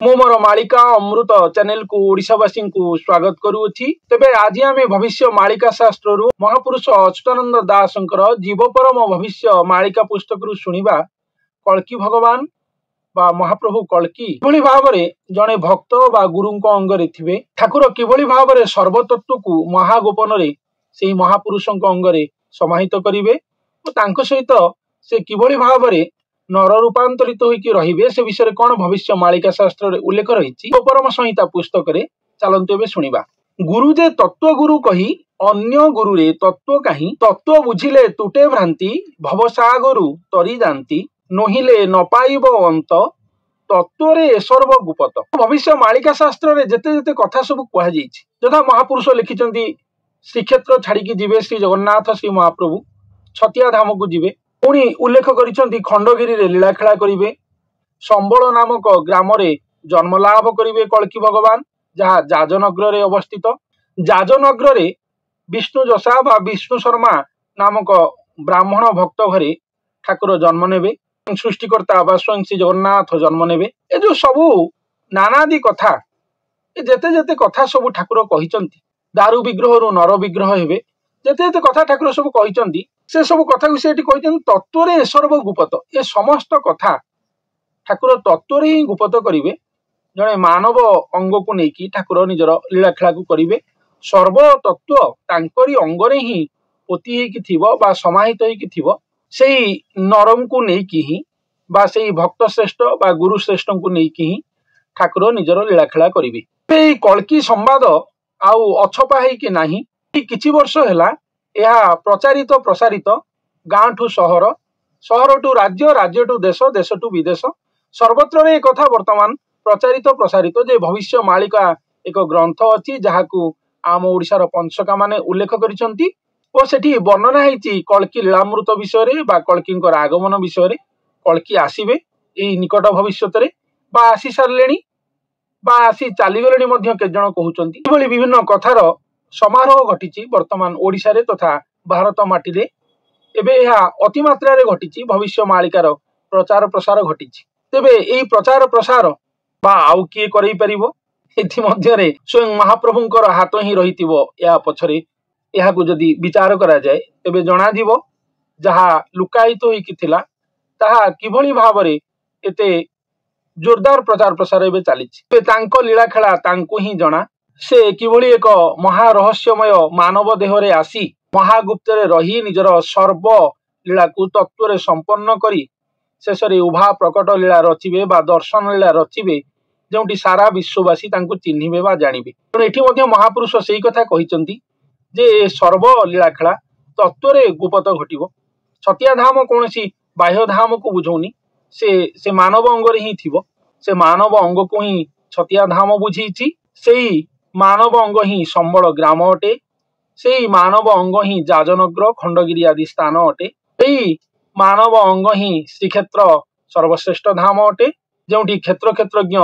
मु मोर मालिका अमृत चैनल को ओडिशावासी को स्वागत करुछि। तेबे आज आमे भविष्य मालिका शास्त्र रु महापुरुष अच्युतानंद दासंकर जीवपरम भविष्य मालिका पुस्तक रु सुनिबा कल्की भगवान बा महाप्रभु कल्की किभଳି भाबरे जणे भक्त बा गुरुंक अंगरे थिबे, ठाकुर किभଳି भाबरे सर्वतत्व को महागोपन रे सेही महापुरुषंक अंगरे समाहित करिवे और तांको सहित से किभଳି भाबरे नर रूपांतरित होइकी रहिबे से विषय कौन भविष्य मालिका शास्त्र रे उल्लेख रही परम संहिता पुस्तक रे चलंतु एबे सुनिबा। गुरु जे तत्व गुरु कही अन्य गुरु रे तत्व कहीं, तत्व बुझिले तुटे भ्रांति भवसागरु तरी जानती, नोहिले न पाइब अंत तत्व रे सर्व गुपत। भविष्य मालिका शास्त्र रे जेते जेते कथा सब कहा जाइछि, जथा महापुरुष लिखिचंती श्रीक्षेत्र छाड़िकी जीवे श्री जगन्नाथ श्री महाप्रभु छतिया धाम को जीवे, पुणी उल्लेख करिसंती खंडगिरी रे लीला खेला करिवे, संबल नामक ग्राम रे जन्म लाभ करिवे कल्की भगवान जहा जाजनगर रे अवस्थित। जाजनगर रे विष्णु जसा बा विष्णु शर्मा नामक ब्राह्मण भक्त घरे ठाकुर जन्म नेबे, सृष्टिकर्ता बा स्वयं श्री जगन्नाथ जन्म नेबे। ए जो सबु नानादि कथा ए जेते जेते कथा सबु ठाकुर कहिचंती, दारु विग्रह रु नर विग्रह हेबे, जेते जेते कथा ठाकुर सब कहिचंती से सब कथा को से तत्व रे सर्व गुपत। ये समस्त कथा ठाकुर तत्व रे ही गुपत करिवे। जने मानव अंग को नेकी ठाकुर निजर लीला खेला को करिवे, सर्व तत्व तांकरी अंग रे ही पोती हेकी थिबो बा समाहित हेकी थिबो, सेही नरम को नेकी ही बा सेही भक्त श्रेष्ठ बा गुरु श्रेष्ठ को नेकी ही ठाकुर निजर लीला खेला करिवे। ए कल्की संवाद आउ अछपा हेकी नाही, किछि वर्ष हैला यह प्रचारित प्रसारित गाँ ठू सहर, सहर टू राज्य, राज्य टू देश, देश टू विदेश सर्वत्र रे कथा वर्तमान प्रचारित प्रसारित जे भविष्य मालिका एक ग्रंथ अछि जहाकू आम ओडिशार पंचका माने उल्लेख करिसंती और सेठी वर्णना हेछि कल्की लीलामृत विषय रे बा कल्कींकर आगमन विषय रे। कल्की आसीबे एई निकट भविष्यत रे बा आसी सारलेणी बा आसी चाली गलेणी मध्य के जण कहउचंती। एभली विभिन्न कथार समारोह घटी वर्तमान ओडिशा रे तथा भारत माटी रे। एबे यह अति मात्रा रे घटी भविष्य मालिकार प्रचार प्रसार घटी। तेबे एई प्रचार प्रसार बा आउ किए करई परिबो, एथि मध्य रे स्वयं महाप्रभुंकर हाथ ही रहितिबो। या पछरे एहा को जदी विचार करा जाय तेबे जणा दिबो जहा लुकायित होइकी थिला ताहा किभଳି भाबरे एते जोरदार प्रचार प्रसार एबे चालिछि। एबे तांको लीला खेला तांको ही जणा, से किभଳି एक महारहस्यमय मानव देह रे आसी महागुप्त रे रही निजर सर्व लीला को तत्व रे संपन्न करी शेष रे उभा प्रकट लीला रचिबे बा दर्शन लीला रचिबे, जोंटी सारा विश्ववासी तांको चिन्हिबे बा जानिबे। तेणु एठी मध्य महापुरुष सेही कथा कहिचंती जे सर्व लीला खेला तत्व रे गुपत घटिबो। छतिया धाम कोनोसी बाह्य धाम को बुझौनी, से मानव अंग रे ही थिबो, से मानव अंग को ही छतिया धाम बुझीछि। सेही मानव अंग ही संबल ग्राम अटे, सेही मानव अंग ही जाजनगर खंडगिरी आदि स्थान अटे, सेही मानव अंग ही श्रीक्षेत्र सर्वश्रेष्ठ धाम अटे, जोंटी क्षेत्र क्षेत्रज्ञ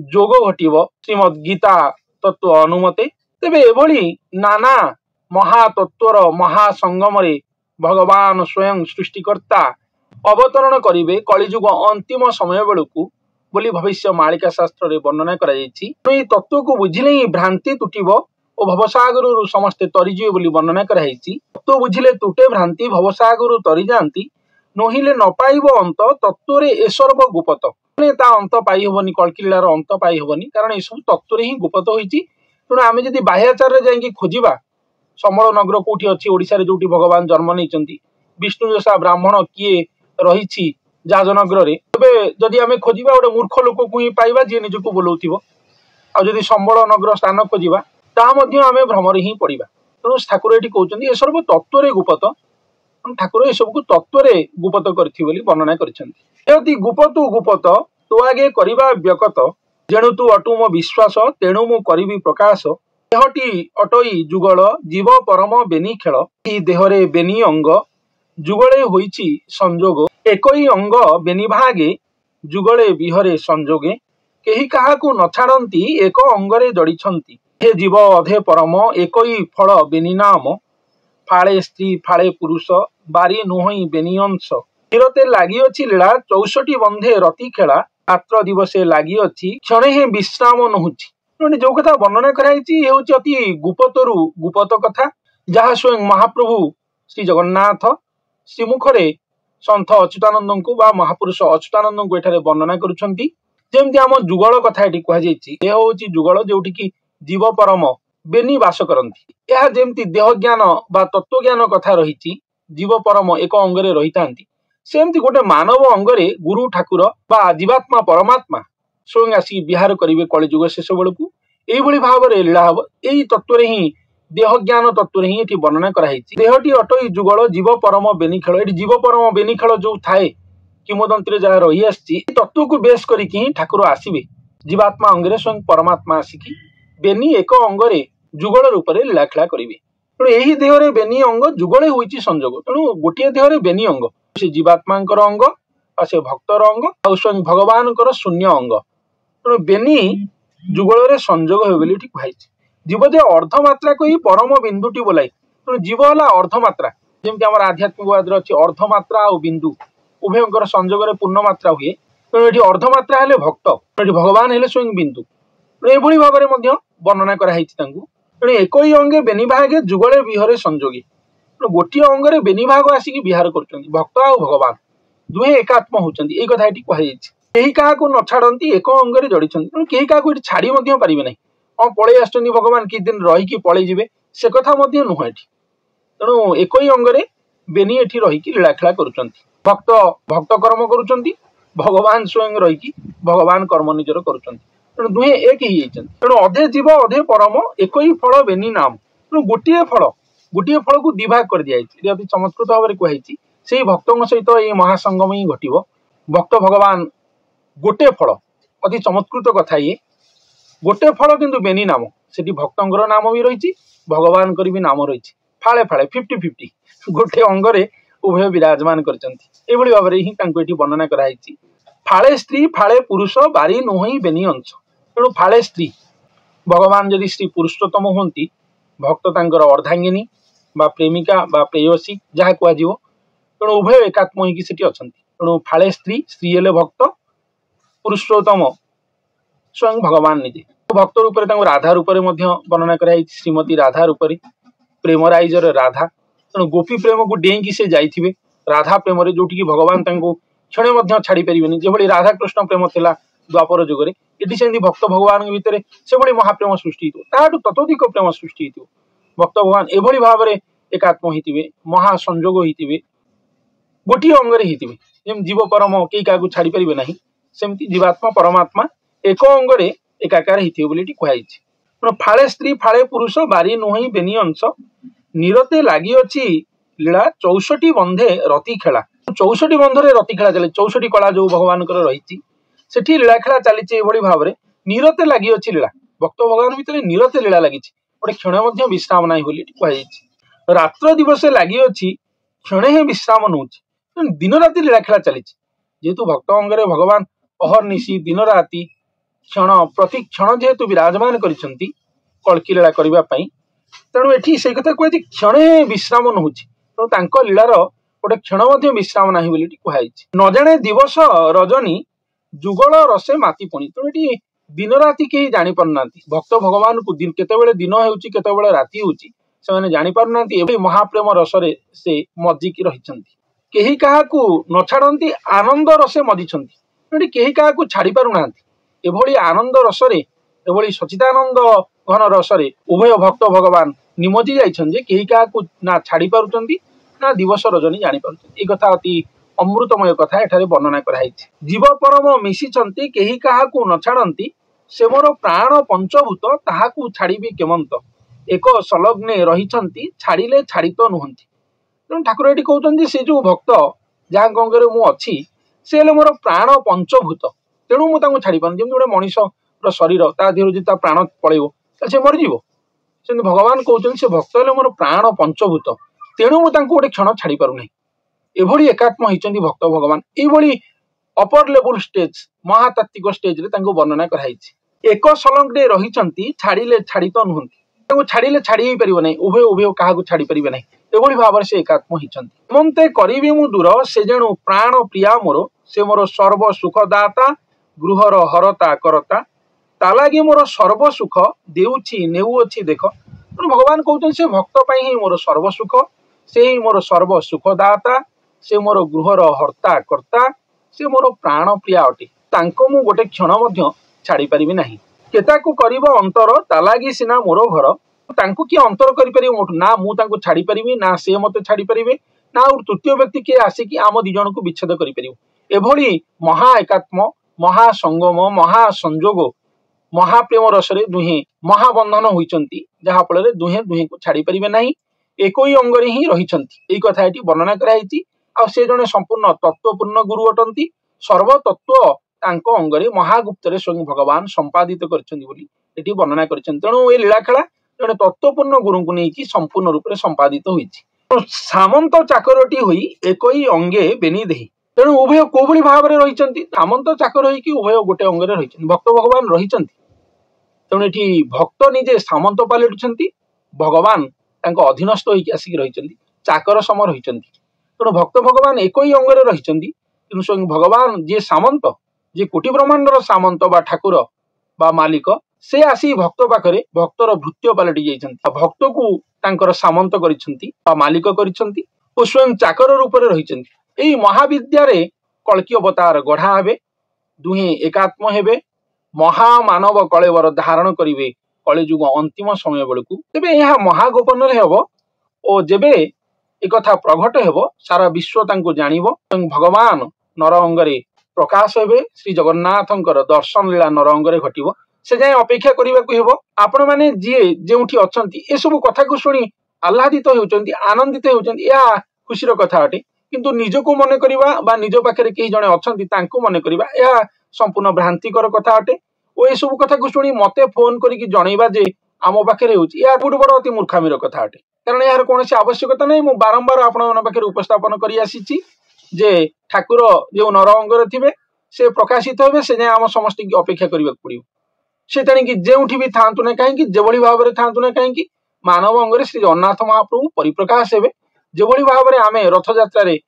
जोग घटिबो श्रीमद गीता तत्व अनुमते। तेबे एभली नाना महातत्वर महासंगम रे भगवान स्वयं सृष्टिकर्ता अवतरण करिवे कलिजुग अंतिम समय बेलू बोली भविष्य मालिका शास्त्र रे वर्णना करा जायछि। एई तत्व को बुझिले ही भ्रांति तुटिबो और भवसागरु समस्ते तरीजिवे बोली वर्णना करा जायछि। तत्व बुझिले तुटे भ्रांति भवसागरु तरी जानती, नोहिले न पाइबो अंत तत्व रे ए सर्व गुपत। माने ता अंत पाई होबनी, कल्की लीलार अंत पाई होबनी, कारण ए सब तत्व रे ही गुपत होईछि। तेणु आमे जदि बाह्याचार रे जाईकी खोजिबा संबल नगर कोठी अछि ओडिसा रे जोटी भगवान जन्म नेइचंती, विष्णु जसा ब्राह्मण किए रहिछि जाजनगर रे, तबे जदि आमे खोजिबा गोटे मूर्ख लोक को ही पाइबा जे निजको बोलौथिबो। आ जदि संबल नगर स्थान खोजिबा ता मध्य आमे भ्रम रे ही पड़िबा। तेणु ठाकुर एठी कहउचंती ए सर्व तत्व रे गुपत, ठाकुर ए सब को तत्व रे गुपत करथि बोली वर्णना करिसंती। यदि गुपतु गुपत तो आगे करिबा व्यकत, जेणु तू अटु मो विश्वास तेणु मु करिबी प्रकाश, देहटी अटई जुगल जीव परम बेनी खेल, ई देहरे बेनी अंग जुगले होईछि संजोग, एकई अंग बेनी भागे जुगले बिहरे संजोगे, केही काहाकू न छाड़ंती एक अंगरे जड़िछंती, हे जीव अधे परम एकई फल बेनी नाम, फाळे स्त्री फाळे पुरुष बारी नुहई बेनी अंश, चिरते लागि अछि लीला 64 बंधे रति खेला, रात्र दिवसे लगी अच्छी क्षणे ही विश्राम नहुची जो कथा वर्णना कराई अति गुप्तरु गुप्त कथा जहाँ स्वयं महाप्रभु श्री जगन्नाथ श्रीमुखरे सन्थ अच्युतानंद को बा महापुरुष अच्युतानंद को एठारे वर्णना करुछंती। जेमती आम जुगल कथा एठी कुहा जायछि यह होछि जुगल जोठी की जीव परम बेनी वास करती। यह जेमती देह ज्ञान बा तत्व ज्ञान कथा रही जीव परम एक अंगरे रही थांती सेमती गोटे मानव अंगरे गुरु ठाकुर बा जीवात्मा परमात्मा स्वयं आसिक विहार करेंगे कलिजुग शेष बेलू यही भाव में लीला हम यही तत्व ही देह ज्ञान तत्व ही ये वर्णना कराई। देहटी अटई जुगल जीव परम बेनी खेल ये जीव परम बेनी खेल जो थाए किंवदंती जहाँ रही आसी तत्व को बेस करके ठाकुर आसवे जीवात्मा अंगरे स्वयं परमात्मा आसिक बेनी एक अंगरे जुगल रूप से लीलाखेला करेंगे। तेणु यही देहरे बेनी अंग जुगले होइछि संजोग तेणु गोटे देहरे बेनी अंग से जीवात्मा अंग और से भक्तर अंग और स्वयं भगवान शून्य अंग तेणु बेनी जुगल संजोग हो कहुई जीव जे अर्धमात्रा को ही परम बिंदुटी बोलाई तेणु जीव है अर्धमात्रा जमी आम आध्यात्मिकवाद अच्छी अर्धमात्रा और बिंदु उभयंकर संजोग पूर्ण मात्रा हुए तेणु ये अर्धमात्रा हेले भक्त ये भगवान हेले स्वयं बिंदु तेणु भाव में वर्णना कराई तेणु एक ही अंगे बेनी भागे जुगले विहरे संजोगी गोटे अंगरे बेनी भाग आसिक विहार कर भक्त आ भगवान दुहे एकात्म होती यही कथा ये कहुई कहीं क्या न छाड़ती एक अंगरे जड़ी तेणु कहीं क्या छाड़ी पारे ना हाँ पलि आस भगवान कि दिन रहीकि पलैजे से कथा नुह ये तेणु एक ही अंगरे बेनी एठी रहीकि लीलाखेला कर भक्त भक्त कर्म करुँच भगवान स्वयं रहीकि भगवान कर्म निजर करुँच तेणु दुहे एक ही तेणु अधे जीव अधे परम एक ही फल बेनी नाम तेणु गोटे फल को दिभाग कर दिखाई अति चमत्कृत भाव में कहुई से भक्तों सहित ये महासंगम ही घट भक्त भगवान गोटे फल अति चमत्कृत कथा ये गोटे फल किंतु बेनी नाम से भक्तर नाम भी रही भगवान भी नाम रही फाड़े फाड़े 50-50 गोटे अंगरे उभय विराजमान कर भाव में ही वर्णना कराई फाड़े स्त्री फाड़े पुरुष बारी नुह बेनी अंश तेणु फाड़े स्त्री भगवान जदि श्री पुरुषोत्तम हमें भक्त तांकर अर्धांगिनी बा प्रेमिका बा प्रेयसी जहाँ कह तेणु उभय एकात्म होती अच्छा तेणु फाड़े स्त्री स्त्री हेले भक्त पुरुषोत्तम स्वयं भगवान निजे भक्त रूप राधा रूप वर्णना कराई श्रीमती राधा रूप प्रेमराइजर राधा तेणु गोपी प्रेम को डेईकी से जाइए राधा प्रेम जोटि भगवान क्षणे छाड़ी पारे जो राधा कृष्ण प्रेम थिला द्वापर जुगे ये से भक्त भगवान भितर से महाप्रेम सृष्टि ततोधिक प्रेम सृष्टि भक्त भगवान एभली भाव में एकात्म होते महासंजोग होते गोटे अंगरे होते जीव परम कई क्या छाड़ी पारे ना सेमती जीवात्मा परमात्मा एक अंगरे एकाकार होती कहुई फाड़े स्त्री फाड़े पुरुष बारी नुह बेनी अंश निरते लगी अच्छी लीला 64 बंधे रति खेला 64 बंधरे रति खेला चले 64 कला जो भगवान रही सेठी लीला खेला चली भाव में निरते लगी अच्छी लीला भक्त भगवान भितर निरते लीला लगी गोटे क्षण विश्राम ना कहुई रात्र दिवस लगी अच्छी क्षणे ही विश्राम नौ दिन राति लीला खेला चली जेहेतु भक्त अंगरे भगवान अहर्निशी दिन राति क्षण प्रति क्षण जेहेतु विराजमान कल्की लीला करने तेणु ये से कथा कहे क्षणे विश्राम नौ तेणु लीलार गोटे क्षण विश्राम ना कहुई न जाने दिवस रजनी जुगल रसे माती पुणी तेणु ये दिन राति कहीं जापारना भक्त भगवान को केतबेले दिन होते राति होने जापारना महाप्रेम रसरे से मजिकी रही कहीं क्या न छाड़ती आनंद रसे मजिंट कहीं क्या छाड़ी पारना एभली आनंद रसरे एभली सचिदानंद घन रसरे उभय भक्त भगवान निमजी जाइछन कहीं क्या ना छाड़ी पारुचंती ना दिवस रजनी जानी पारुचंती। एक कथा अति अमृतमय कथा एठारे वर्णना कराई जीव परम मिशिचंती कहीं क्या न छाड़ती से मोर प्राण पंचभूत ताहाकू छाड़बी केमंत एक संलग्ने रही छाड़िले छाड़ित नुहंती तेणु ठाकुर ये कहते से जो भक्त जहाँ अंगरे मु अच्छी से मोर प्राण पंचभूत तेणु मुझे छाड़ी पार जमी गोटे मनीषर शरीर ता देहर जो प्राण पलैब से मरीज से भगवान कहते से भक्त हेले मोर प्राण पंचभूत तेणु मुझे गोटे क्षण छाड़ी पारना एभली एकात्म होती भक्त भगवान ये अपर लेवल स्टेज महातात्विक स्टेज वर्णना कराई एक संलग्ने रही छाड़िले छाड़ित नुहंती छाड़िले छाड़ी पार ना उभय उभय क्या छाड़ी पारे ना एभली भाव से एकात्म होती ममते करी मु दूर से जेणु प्राण प्रिया मोर से मोर सर्व सुखदाता गृहर हरता करता तालागी मोर सर्वसुख देउछि नेउछि देख। तेणु भगवान कहते से भक्त पाई ही मोर सर्वसुख, से ही मोर सर्व सुखदाता, से मोर गृहर हर्ता करता, से मोर प्राण प्रिया अटे। तांको मु गोटे क्षण मध्य छाड़ी परिबि नाही। केताकु करिब अंतर तालागी सिना मोर घर। तांको कि अंतर करि परिबो मोठु ना मु तांको छाड़ी परिबि ना से मते छाड़ी परिबे ना और तृतीय व्यक्ति के आसी कि आम दि जन को विच्छेद करि परिबो। एभली महा एकात्म महा संगम महा संजोग महाप्रेम रसरे दुहे महाबंधन होइचंती, जहा फल दुहे दुहे को छाड़ी परिबे नाही। एकई अंगरे ही रहिचंती। एई कथा एटी वर्णना कराइछि। आ से जने संपूर्ण तत्वपूर्ण गुरु अटंती। सर्व तत्व तांको अंगरे महागुप्तरे स्वयं भगवान संपादित करछंती बोली एटी वर्णना करछंती। तेणु ए लीला खेला जने तत्वपूर्ण गुरु को नेकी संपूर्ण रूप से संपादित होइछि। सामंत चाकरटी होई एकई अंगे बेनी देही। तेणु उभय कोभली भाव में रहिचंती। सामंत चाकर होई कि उभय गोटे अंगरे रहिचंती। भक्त भगवान रहिचंती। तेणु एठी भक्त निजे सामंत पालटुछंती, भगवान तांको अधीनस्थ होई आसिक रहिचंती, चाकर सम रहिचंती। तेणु भक्त भगवान एकई अंगरे रहिचंती। तेणु स्वयं भगवान जे सामंत, जे कोटि ब्रह्मांडर सामंत बा ठाकुर बा मालिक, से आसी भक्त पाखरे भक्तर भृत्य पालटि जाइछंती। भक्त को तांकर सामंत करिछंती बा मालिक करिछंती ओ स्वयं चाकर रूप में रहिछंती। एई महाविद्यारे कल्की अवतार गढ़ा हेबे, दुहे एकात्म हेबे, महामानव कलेवर धारण करिवे कलिजुग अंतिम समय बेलू। तेबे यह महागोपन हेबो ओ जेबे एक कथा प्रकट हेबो सारा विश्व तांको जानिबो। भगवान नर अंगरे प्रकाश हेबे, श्री जगन्नाथंकर दर्शन लीला नर अंगरे घटिबो। से जाए अपेक्षा करबा को हेबो। आपण माने जे जेउठी अछंती ए सब कथा को सुनी आह्लादित होउचंती, आनंदित होउचंती, या खुशीर कथा अटे। किंतु निजको मने करिबा बा निज पाखरे केही जणे अछंती तांको मने करिबा या संपूर्ण भ्रांतिकर कथा अटे। ओ ए सब कथा को सुनी मते फोन करिकि जणैबा जे आमो पाखरे होउची या बड़ बड़ अति मूर्खामीर कथा अटे। कारण यार कोनोसी आवश्यकता नै। मु बारंबार आपण मन पाखरे उपस्थापन करि आसीची जे ठाकुर जे नर अंगरे थिबे से प्रकाशित हेबे, से जाय आम समस्त की अपेक्षा करबा पड़िबो। से तेणिकी जेउठी भी थांतु ना कहीं जेभली भाव में थांतु ना कहीं मानव अंगरे श्री जगन्नाथ महाप्रभु परिप्रकाश हेबे। जेभली भाव में आमे रथ यात्रा रे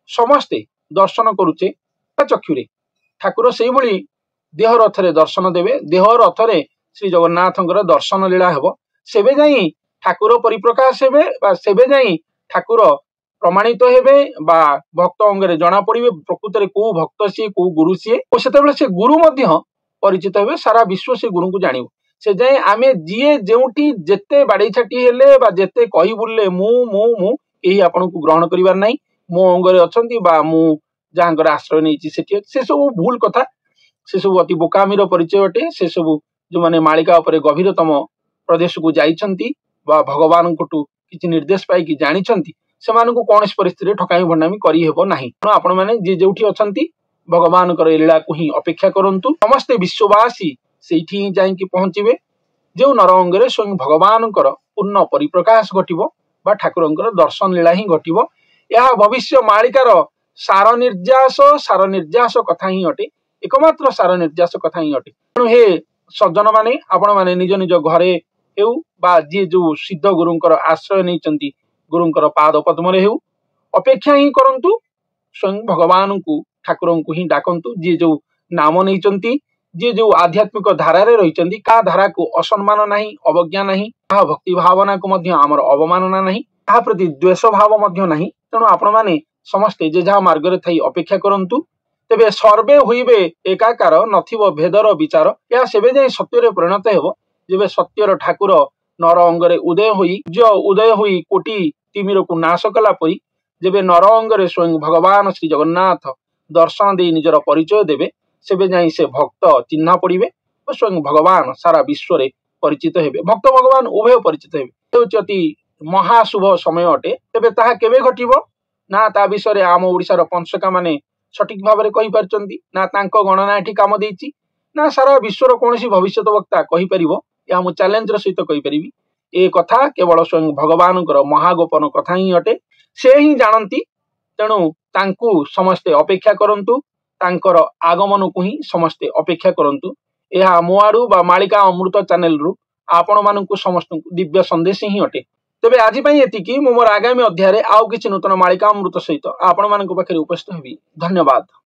समस्ते दर्शन करुचे चक्षुरे, ठाकुर से भली देह रथरे दर्शन देवे। देह रथरे श्री जगन्नाथंकर दर्शन लीला हेबो। सेबे जाई ठाकुर परिप्रकाश हेबे बा सेबे जाई ठाकुर प्रमाणित हेबे बा भक्त अंगरे जना पड़िबे प्रकृत रे को भक्त सी को गुरु सी। ओ सेतेबेले से गुरु मध्य परिचित हेबे, सारा विश्व से गुरु को जानिबो। से जाए आमे जिए जेउठी जेते बाड़ी छाटी हेले बा जेते कहि बुलले मु मु मु एही आपन को ग्रहण करिवार नाही। मो अंगरे अछंती बा मु जांगर आश्रय नैची सेठी, से सब भूल कथा। से सब अति बोकामीर परिचय अटे। से सब जो माने मालिका उपरे गभीरतम प्रदेश को जाइछंती बा भगवान कोटु किछि निर्देश पाई कि जानिछंती, सेमानकु कोनस परिस्थिति ठकाई भंडामी करि हेबो नाही। आपण माने जे जेउठी अछंती भगवान कर लीला को ही अपेक्षा करंतु। समस्ते विश्ववासी सेठी ही जाई कि पहुंचीबे जो नर अंगरे स्वयं भगवान कर पूर्ण परिप्रकाश घटिबो बा ठाकुरंकर दर्शन लीला ही घटिबो। यह भविष्य मालिकार सार निर्यास कथा ही अटे। एकमात्र सार निर्यास कथा ही अटे। तेणु हे सज्जन माने आपण माने निज निज घरे हेउ बा जे जो सिद्ध गुरुंकर आश्रय नैचंती गुरुंकर पाद पद्म रे हेउ अपेक्षा ही करंतु। स्वयं भगवान को ठाकुर को ही डाकंतु। जे जो नाम नैचंती, जे जो आध्यात्मिक धारा रे रहिचंती, का धारा को असम्मान नाही, अवज्ञा नाही, का भक्ति भावना को मध्य आमर अवमानना नाही, का प्रति द्वेष भाव मध्य नाही। तेणु आपण माने समस्ते जे जहा मार्ग रे थई अपेक्षा करंतु। तेबे सर्वे होइबे एकाकार नथिबो भेदर विचार। या सेबे जाई सत्य रे परिणत हेबो जेबे सत्यर ठाकुर नर अंगरे उदय होई कोटि तिमिर को नाश कला परी जेबे नर अंगरे स्वयं भगवान श्री जगन्नाथ दर्शन दे निजर परिचय देवे, सेबे जाई से भक्त चिन्हा पड़िबे और स्वयं भगवान सारा विश्व रे परिचित हेबे। भक्त भगवान उभय परिचित हेबे। अति महाशुभ समय अटे। तेबे ताहा केबे घटिबो ना ता विषय आम ओडिशार पंचका माने सठिक भाव में कहि पारचंती, ना तांको गणना एठी काम देइची, ना सारा विश्वर कोनोसी भविष्यत वक्ता कहि परिबो। या मु चैलेंज र सहित कहि परिबी ए कथा केवल स्वयं भगवानकर महागोपन कथा ही अटे। से ही जानती। तेणु तांकु समस्ते अपेक्षा करंतु, तांकर आगमन को ही समस्ते अपेक्षा करंतु। यह मोआडू बा मालिका अमृत चैनल रु आपण मानकु समस्त दिव्य संदेश ही अटे। तेबे आज पई एतिकी मु मोर आगामी अध्याय रे आउ किछि नूतन मालिका अमृत सहित आपण मानकु पाखरे उपस्थित हेबी। धन्यवाद।